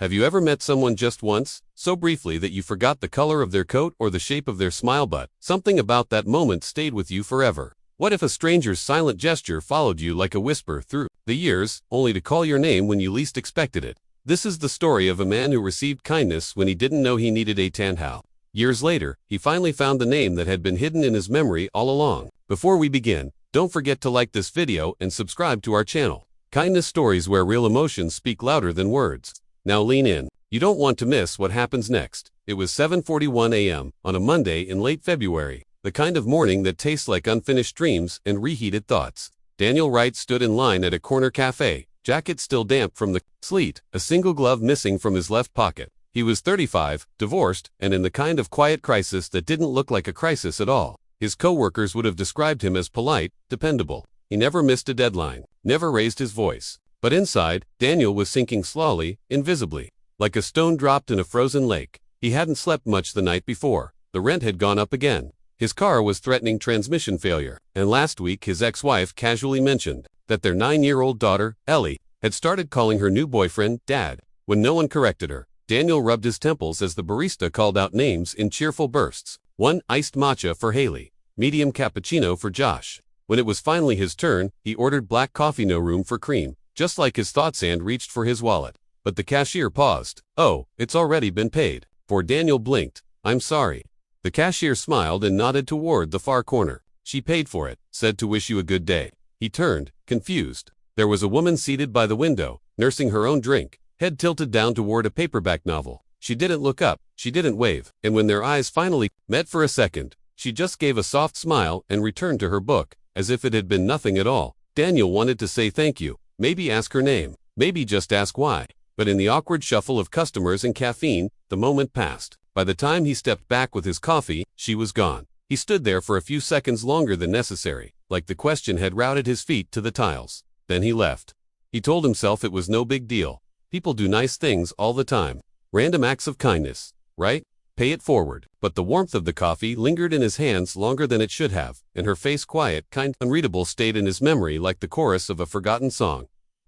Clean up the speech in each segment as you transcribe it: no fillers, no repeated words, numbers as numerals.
Have you ever met someone just once, so briefly that you forgot the color of their coat or the shape of their smile, but something about that moment stayed with you forever? What if a stranger's silent gesture followed you like a whisper through the years, only to call your name when you least expected it? This is the story of a man who received kindness when he didn't know he needed a tanhao. Years later, he finally found the name that had been hidden in his memory all along. Before we begin, don't forget to like this video and subscribe to our channel. Kindness stories where real emotions speak louder than words. Now lean in. You don't want to miss what happens next. It was 7:41 a.m. on a Monday in late February, the kind of morning that tastes like unfinished dreams and reheated thoughts. Daniel Wright stood in line at a corner cafe, jacket still damp from the sleet, a single glove missing from his left pocket. He was 35, divorced, and in the kind of quiet crisis that didn't look like a crisis at all. His co-workers would have described him as polite, dependable. He never missed a deadline, never raised his voice. But inside, Daniel was sinking slowly, invisibly, like a stone dropped in a frozen lake. He hadn't slept much the night before. The rent had gone up again. His car was threatening transmission failure. And last week his ex-wife casually mentioned that their 9-year-old daughter, Ellie, had started calling her new boyfriend, Dad. When no one corrected her, Daniel rubbed his temples as the barista called out names in cheerful bursts. 1 iced matcha for Haley, medium cappuccino for Josh. When it was finally his turn, he ordered black coffee, no room for cream. Just like his thoughts, and reached for his wallet. But the cashier paused. "Oh, it's already been paid." For Daniel blinked. "I'm sorry." The cashier smiled and nodded toward the far corner. "She paid for it, said to wish you a good day." He turned, confused. There was a woman seated by the window, nursing her own drink, head tilted down toward a paperback novel. She didn't look up, she didn't wave, and when their eyes finally met for a second, she just gave a soft smile and returned to her book, as if it had been nothing at all. Daniel wanted to say thank you. Maybe ask her name, maybe just ask why. But in the awkward shuffle of customers and caffeine, the moment passed. By the time he stepped back with his coffee, she was gone. He stood there for a few seconds longer than necessary, like the question had routed his feet to the tiles. Then he left. He told himself it was no big deal. People do nice things all the time. Random acts of kindness, right? Pay it forward. But the warmth of the coffee lingered in his hands longer than it should have, and her face, quiet, kind, unreadable, stayed in his memory like the chorus of a forgotten song.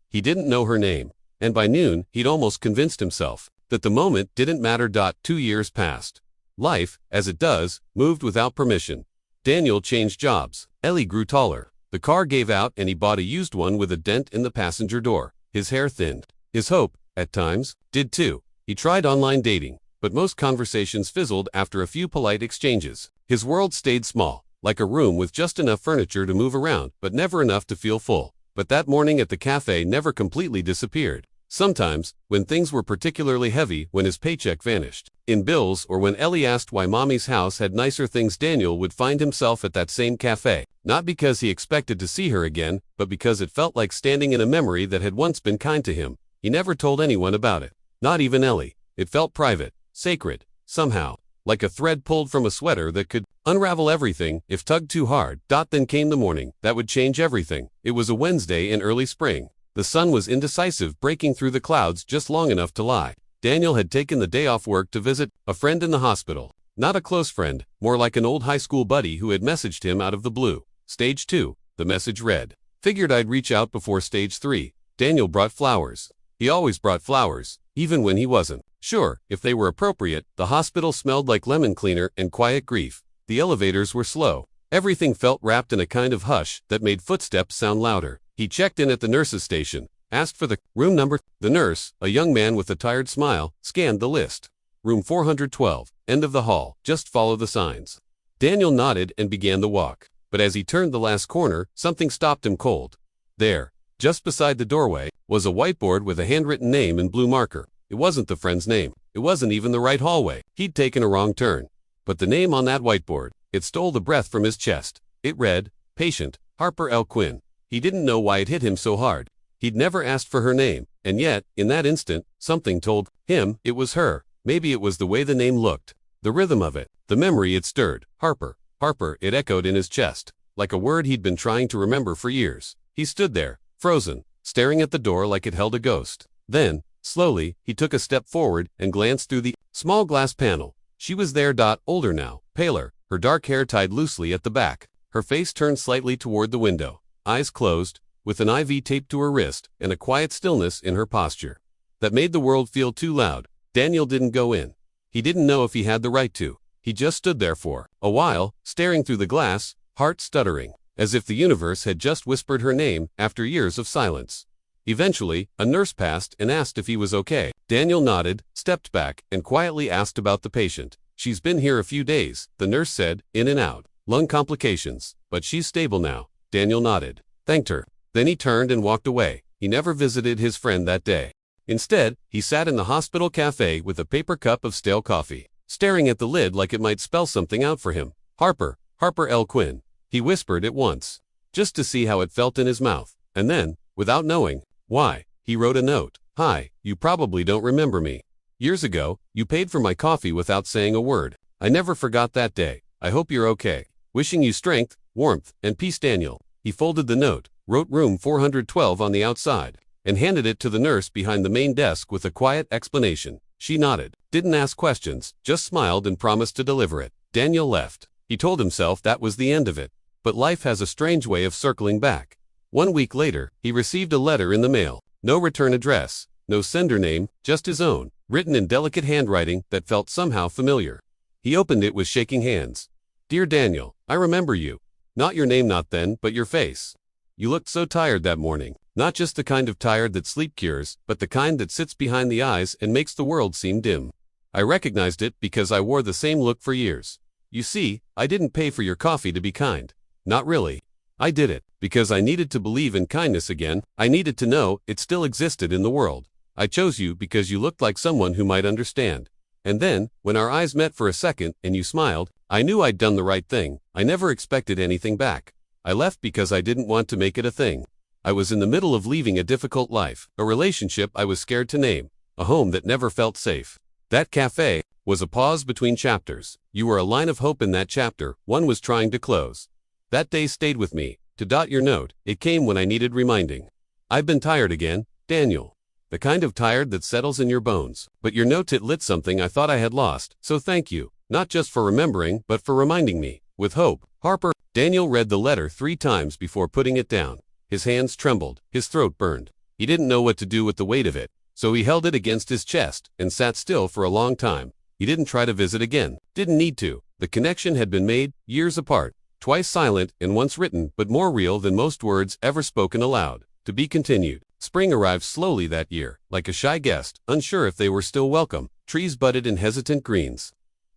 He didn't know her name, and by noon he'd almost convinced himself that the moment didn't matter. 2 years passed. Life, as it does, moved without permission. Daniel changed jobs. Ellie grew taller. The car gave out and he bought a used one with a dent in the passenger door. His hair thinned. His hope, at times, did too. He tried online dating, but most conversations fizzled after a few polite exchanges. His world stayed small, like a room with just enough furniture to move around, but never enough to feel full. But that morning at the cafe never completely disappeared. Sometimes, when things were particularly heavy, when his paycheck vanished in bills, or when Ellie asked why Mommy's house had nicer things, Daniel would find himself at that same cafe. Not because he expected to see her again, but because it felt like standing in a memory that had once been kind to him. He never told anyone about it. Not even Ellie. It felt private, sacred, somehow, like a thread pulled from a sweater that could unravel everything if tugged too hard. Then came the morning that would change everything. It was a Wednesday in early spring. The sun was indecisive, breaking through the clouds just long enough to lie. Daniel had taken the day off work to visit a friend in the hospital. Not a close friend, more like an old high school buddy who had messaged him out of the blue. Stage 2, the message read. Figured I'd reach out before stage 3. Daniel brought flowers. He always brought flowers, even when he wasn't sure if they were appropriate. The hospital smelled like lemon cleaner and quiet grief. The elevators were slow. Everything felt wrapped in a kind of hush that made footsteps sound louder. He checked in at the nurse's station, asked for the room number. The nurse, a young man with a tired smile, scanned the list. Room 412, end of the hall, just follow the signs. Daniel nodded and began the walk. But as he turned the last corner, something stopped him cold. There, just beside the doorway, was a whiteboard with a handwritten name in blue marker. It wasn't the friend's name. It wasn't even the right hallway. He'd taken a wrong turn. But the name on that whiteboard, it stole the breath from his chest. It read, Patient, Harper L. Quinn. He didn't know why it hit him so hard. He'd never asked for her name, and yet, in that instant, something told him it was her. Maybe it was the way the name looked, the rhythm of it, the memory it stirred. Harper, Harper, it echoed in his chest, like a word he'd been trying to remember for years. He stood there, frozen, staring at the door like it held a ghost. Then, slowly, he took a step forward and glanced through the small glass panel. She was there. Older now, paler, her dark hair tied loosely at the back, her face turned slightly toward the window, eyes closed, with an IV taped to her wrist, and a quiet stillness in her posture. that made the world feel too loud. Daniel didn't go in. He didn't know if he had the right to. He just stood there for a while, staring through the glass, heart stuttering, as if the universe had just whispered her name after years of silence. Eventually, a nurse passed and asked if he was okay. Daniel nodded, stepped back, and quietly asked about the patient. "She's been here a few days," the nurse said, "in and out. Lung complications, but she's stable now." Daniel nodded, thanked her. Then he turned and walked away. He never visited his friend that day. Instead, he sat in the hospital cafe with a paper cup of stale coffee, staring at the lid like it might spell something out for him. Harper, Harper L. Quinn. He whispered it once, just to see how it felt in his mouth. And then, without knowing why, he wrote a note. "Hi, you probably don't remember me. Years ago, you paid for my coffee without saying a word. I never forgot that day. I hope you're okay. Wishing you strength, warmth, and peace, Daniel." He folded the note, wrote room 412 on the outside, and handed it to the nurse behind the main desk with a quiet explanation. She nodded, didn't ask questions, just smiled and promised to deliver it. Daniel left. He told himself that was the end of it. But life has a strange way of circling back. 1 week later, he received a letter in the mail. No return address, no sender name, just his own, written in delicate handwriting that felt somehow familiar. He opened it with shaking hands. "Dear Daniel, I remember you. Not your name not then, but your face. You looked so tired that morning. Not just the kind of tired that sleep cures, but the kind that sits behind the eyes and makes the world seem dim. I recognized it because I wore the same look for years. You see, I didn't pay for your coffee to be kind. Not really. I did it because I needed to believe in kindness again. I needed to know it still existed in the world. I chose you because you looked like someone who might understand. And then, when our eyes met for a second and you smiled, I knew I'd done the right thing. I never expected anything back. I left because I didn't want to make it a thing. I was in the middle of leaving a difficult life, a relationship I was scared to name, a home that never felt safe. That cafe was a pause between chapters. You were a line of hope in that chapter one was trying to close. That day stayed with me. To dot your note, it came when I needed reminding. I've been tired again, Daniel. The kind of tired that settles in your bones. But your note it lit something I thought I had lost, so thank you. Not just for remembering, but for reminding me. With hope, Harper. Daniel read the letter 3 times before putting it down. His hands trembled, his throat burned. He didn't know what to do with the weight of it, so he held it against his chest and sat still for a long time. He didn't try to visit again. Didn't need to. The connection had been made, years apart. Twice silent and once written, but more real than most words ever spoken aloud. To be continued. Spring arrived slowly that year, like a shy guest, unsure if they were still welcome. Trees budded in hesitant greens.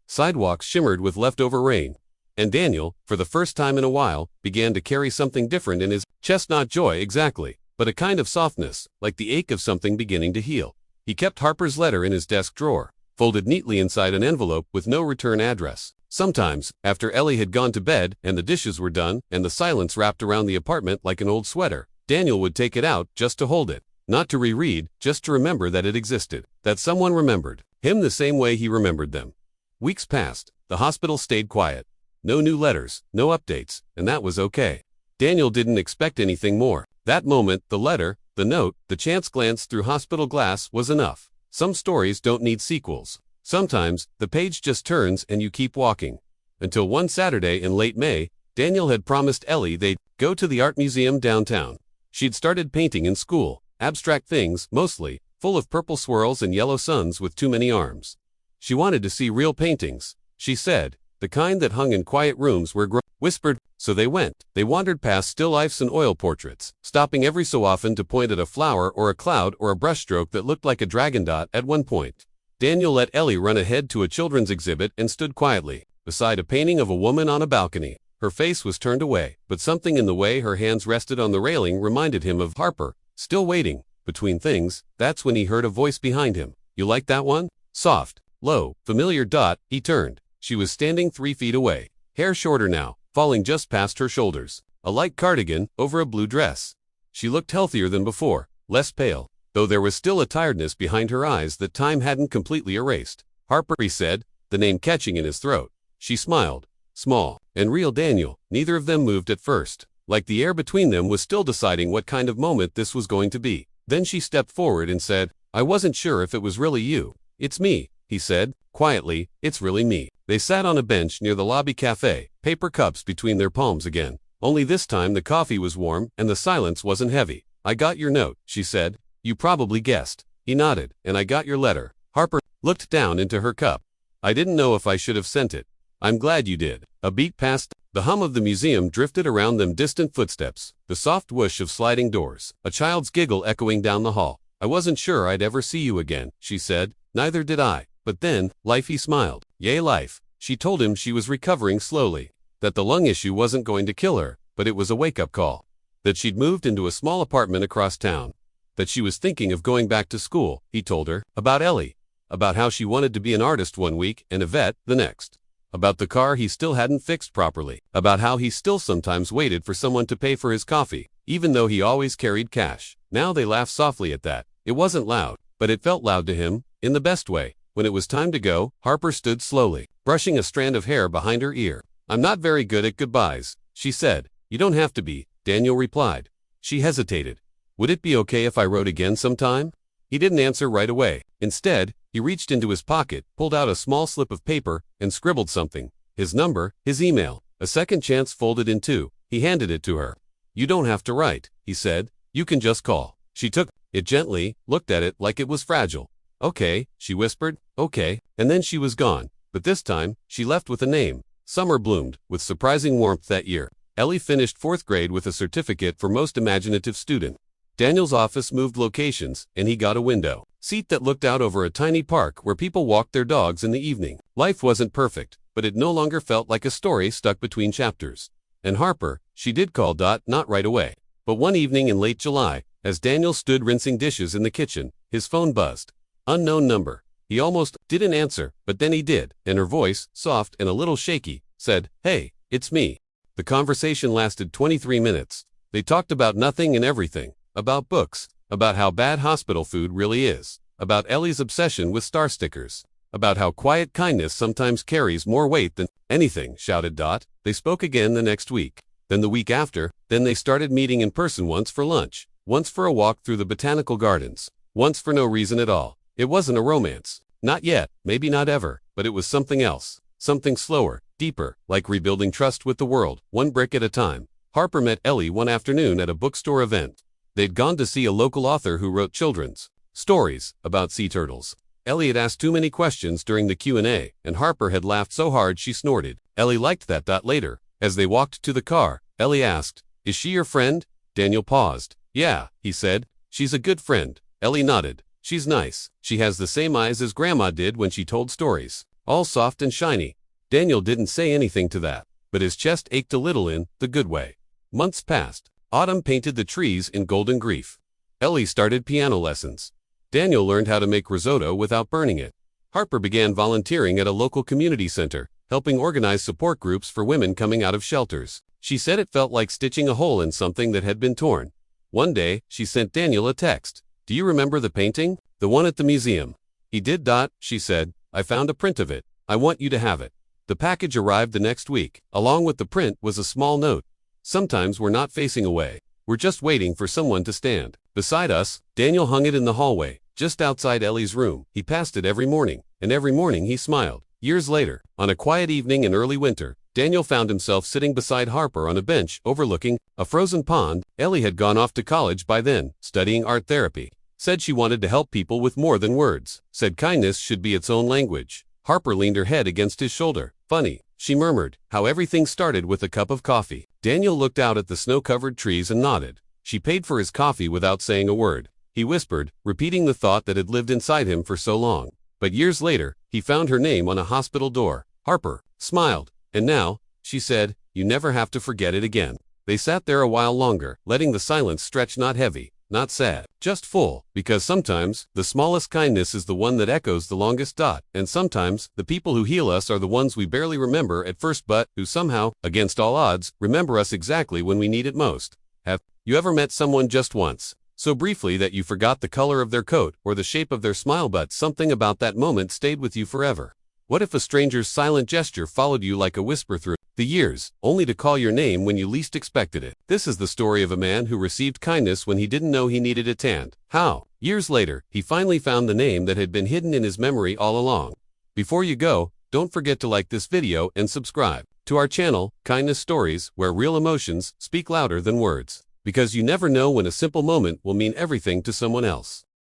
Sidewalks shimmered with leftover rain. And Daniel, for the first time in a while, began to carry something different in his chest. Not joy exactly, but a kind of softness, like the ache of something beginning to heal. He kept Harper's letter in his desk drawer, folded neatly inside an envelope with no return address. Sometimes, after Ellie had gone to bed and the dishes were done and the silence wrapped around the apartment like an old sweater, Daniel would take it out just to hold it. Not to reread, just to remember that it existed. That someone remembered him the same way he remembered them. Weeks passed. The hospital stayed quiet. No new letters, no updates, and that was okay. Daniel didn't expect anything more. That moment, the letter, the note, the chance glance through hospital glass was enough. Some stories don't need sequels. Sometimes, the page just turns and you keep walking. Until one Saturday in late May, Daniel had promised Ellie they'd go to the art museum downtown. She'd started painting in school, abstract things, mostly, full of purple swirls and yellow suns with too many arms. She wanted to see real paintings, she said, the kind that hung in quiet rooms where whispered. So they went. They wandered past still lifes and oil portraits, stopping every so often to point at a flower or a cloud or a brushstroke that looked like a dragon dot at one point. Daniel let Ellie run ahead to a children's exhibit and stood quietly, beside a painting of a woman on a balcony. Her face was turned away, but something in the way her hands rested on the railing reminded him of Harper, still waiting. Between things, that's when he heard a voice behind him. You like that one? Soft, low, familiar. He turned. She was standing 3 feet away, hair shorter now, falling just past her shoulders, a light cardigan over a blue dress. She looked healthier than before, less pale, though there was still a tiredness behind her eyes that time hadn't completely erased. Harper, he said, the name catching in his throat. She smiled. Small and real Daniel. Neither of them moved at first, like the air between them was still deciding what kind of moment this was going to be. Then she stepped forward and said, I wasn't sure if it was really you. It's me, he said, quietly, it's really me. They sat on a bench near the lobby cafe, paper cups between their palms again. Only this time the coffee was warm and the silence wasn't heavy. I got your note, she said. You probably guessed. He nodded. And I got your letter. Harper looked down into her cup. I didn't know if I should have sent it. I'm glad you did. A beat passed. The hum of the museum drifted around them, distant footsteps, the soft whoosh of sliding doors, a child's giggle echoing down the hall. I wasn't sure I'd ever see you again, she said. Neither did I. But then, life, he smiled. Yay, life. She told him she was recovering slowly, that the lung issue wasn't going to kill her, but it was a wake-up call, that she'd moved into a small apartment across town, that she was thinking of going back to school. He told her about Ellie, about how she wanted to be an artist one week and a vet the next, about the car he still hadn't fixed properly, about how he still sometimes waited for someone to pay for his coffee, even though he always carried cash. Now they laughed softly at that. It wasn't loud, but it felt loud to him, in the best way. When it was time to go, Harper stood slowly, brushing a strand of hair behind her ear. I'm not very good at goodbyes, she said. You don't have to be, Daniel replied. She hesitated. Would it be okay if I wrote again sometime? He didn't answer right away. Instead, he reached into his pocket, pulled out a small slip of paper, and scribbled something. His number, his email. A second chance folded in two. He handed it to her. You don't have to write, he said. You can just call. She took it gently, looked at it like it was fragile. Okay, she whispered. Okay. And then she was gone. But this time, she left with a name. Summer bloomed, with surprising warmth that year. Ellie finished 4th grade with a certificate for most imaginative student. Daniel's office moved locations, and he got a window seat that looked out over a tiny park where people walked their dogs in the evening. Life wasn't perfect, but it no longer felt like a story stuck between chapters. And Harper, she did call. Not right away. But one evening in late July, as Daniel stood rinsing dishes in the kitchen, his phone buzzed. Unknown number. He almost didn't answer, but then he did, and her voice, soft and a little shaky, said, Hey, it's me. The conversation lasted 23 minutes. They talked about nothing and everything. About books, about how bad hospital food really is, about Ellie's obsession with star stickers, about how quiet kindness sometimes carries more weight than anything, shouted. They spoke again the next week, then the week after, then they started meeting in person, once for lunch, once for a walk through the botanical gardens, once for no reason at all. It wasn't a romance. Not yet, maybe not ever, but it was something else, something slower, deeper, like rebuilding trust with the world, one brick at a time. Harper met Ellie one afternoon at a bookstore event. They'd gone to see a local author who wrote children's stories about sea turtles. Ellie had asked too many questions during the Q&A, and Harper had laughed so hard she snorted. Ellie liked that. Later, as they walked to the car, Ellie asked, Is she your friend? Daniel paused. Yeah, he said. She's a good friend. Ellie nodded. She's nice. She has the same eyes as Grandma did when she told stories. All soft and shiny. Daniel didn't say anything to that, but his chest ached a little in the good way. Months passed. Autumn painted the trees in golden grief. Ellie started piano lessons. Daniel learned how to make risotto without burning it. Harper began volunteering at a local community center, helping organize support groups for women coming out of shelters. She said it felt like stitching a hole in something that had been torn. One day, she sent Daniel a text. Do you remember the painting? The one at the museum. He did. She said. I found a print of it. I want you to have it. The package arrived the next week. Along with the print was a small note. Sometimes we're not facing away. We're just waiting for someone to stand beside us. Daniel hung it in the hallway, just outside Ellie's room. He passed it every morning, and every morning he smiled. Years later, on a quiet evening in early winter, Daniel found himself sitting beside Harper on a bench overlooking a frozen pond. Ellie had gone off to college by then, studying art therapy. Said she wanted to help people with more than words. Said kindness should be its own language. Harper leaned her head against his shoulder. Funny, she murmured, how everything started with a cup of coffee. Daniel looked out at the snow-covered trees and nodded. She paid for his coffee without saying a word. He whispered, repeating the thought that had lived inside him for so long. But years later, he found her name on a hospital door. Harper smiled. And now, she said, you never have to forget it again. They sat there a while longer, letting the silence stretch, not heavy, not sad, just full, because sometimes the smallest kindness is the one that echoes the longest. And sometimes the people who heal us are the ones we barely remember at first, but who somehow, against all odds, remember us exactly when we need it most. Have you ever met someone just once, so briefly that you forgot the color of their coat or the shape of their smile, but something about that moment stayed with you forever? What if a stranger's silent gesture followed you like a whisper through the years, only to call your name when you least expected it? This is the story of a man who received kindness when he didn't know he needed it, and how, years later, he finally found the name that had been hidden in his memory all along. Before you go, don't forget to like this video and subscribe to our channel, Kindness Stories, where real emotions speak louder than words. Because you never know when a simple moment will mean everything to someone else.